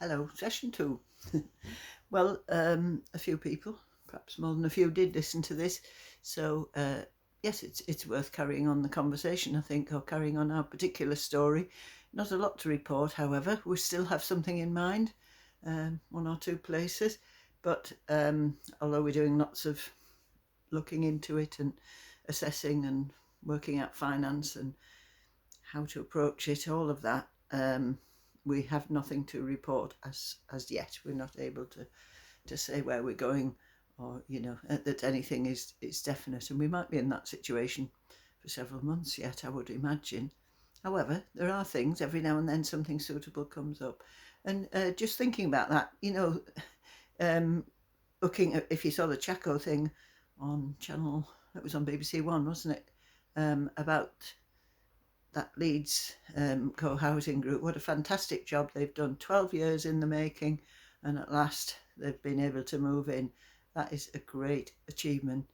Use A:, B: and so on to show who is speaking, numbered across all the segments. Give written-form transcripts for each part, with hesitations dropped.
A: Hello, session 2. Well, a few people, perhaps more than a few, did listen to this. So, yes, it's worth carrying on the conversation, I think, or carrying on our particular story. Not a lot to report, however. We still have something in mind, one or two places. But although we're doing lots of looking into it and assessing and working out finance and how to approach it, all of that, we have nothing to report as yet. We're not able to say where we're going, or that anything is definite, and we might be in that situation for several months yet, I would imagine. However, there are things, every now and then something suitable comes up, and just thinking about that, looking at, if you saw the Chaco thing on channel, it was on BBC One, wasn't it, about that Leeds Co-housing group. What a fantastic job they've done. 12 years in the making, and at last they've been able to move in. That is a great achievement.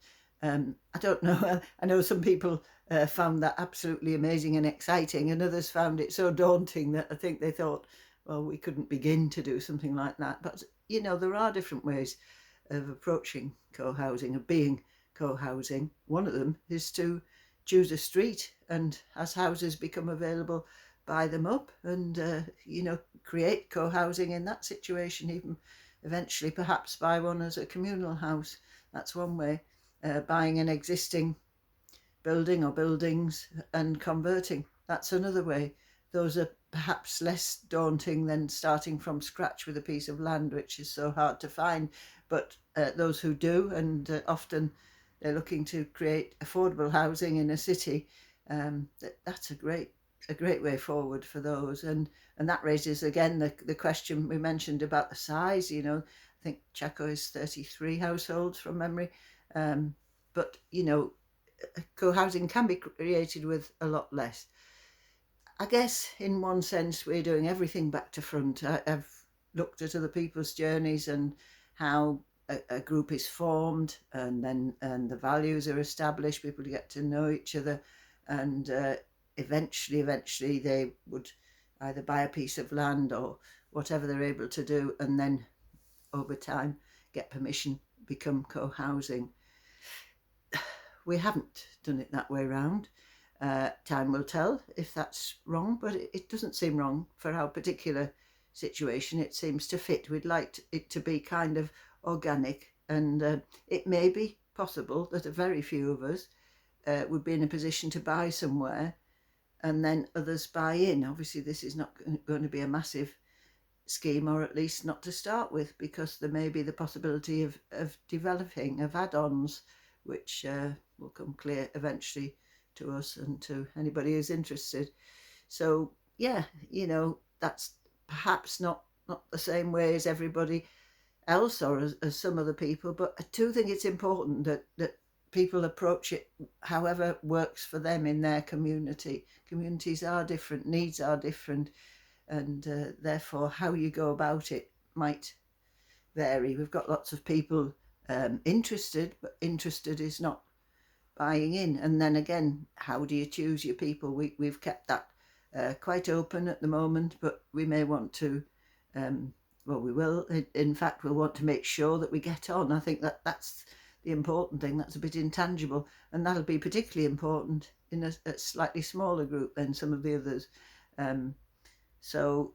A: I don't know, I know some people found that absolutely amazing and exciting, and others found it so daunting that I think they thought, well, we couldn't begin to do something like that. But there are different ways of approaching co-housing, of being co-housing. One of them is to choose a street, and as houses become available, buy them up and create co-housing in that situation. Even eventually perhaps buy one as a communal house. That's one way. Buying an existing building or buildings and converting, that's another way. Those are perhaps less daunting than starting from scratch with a piece of land, which is so hard to find. But those who do, and often they're looking to create affordable housing in a city, that's a great way forward for those. And that raises again the question we mentioned about the size. I think Chaco is 33 households from memory, but co-housing can be created with a lot less. I guess in one sense we're doing everything back to front. I've looked at other people's journeys and how a group is formed, and the values are established. People get to know each other, and eventually they would either buy a piece of land or whatever they're able to do, and then over time get permission, become co-housing. We haven't done it that way round. Time will tell if that's wrong, but it doesn't seem wrong for our particular situation. It seems to fit. We'd like it to be kind of organic, and it may be possible that a very few of us would be in a position to buy somewhere and then others buy in. Obviously this is not going to be a massive scheme, or at least not to start with, because there may be the possibility of developing, of add-ons, which will come clear eventually to us and to anybody who's interested. So yeah, that's perhaps not the same way as everybody else, or as some other people, but I do think it's important that people approach it however works for them in their community. Communities are different, needs are different, and therefore how you go about it might vary. We've got lots of people interested, but interested is not buying in. And then again, how do you choose your people? We've kept that quite open at the moment, but we may want to we will, in fact, we'll want to make sure that we get on. I think that's the important thing. That's a bit intangible, and that'll be particularly important in a slightly smaller group than some of the others. So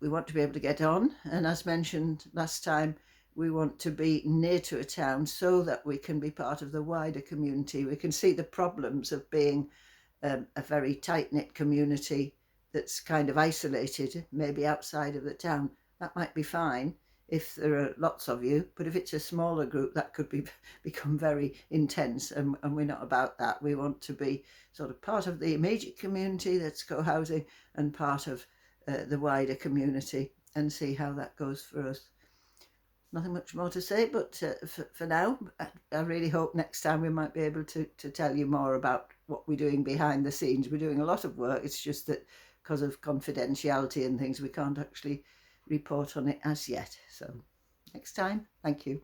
A: we want to be able to get on, and as mentioned last time, we want to be near to a town so that we can be part of the wider community. We can see the problems of being a very tight-knit community that's kind of isolated, maybe outside of the town. That might be fine if there are lots of you, but if it's a smaller group, that could become very intense, and we're not about that. We want to be sort of part of the immediate community that's co-housing and part of the wider community, and see how that goes for us. Nothing much more to say, but for now, I really hope next time we might be able to tell you more about what we're doing behind the scenes. We're doing a lot of work. It's just that because of confidentiality and things, we can't actually report on it as yet. So next time, thank you.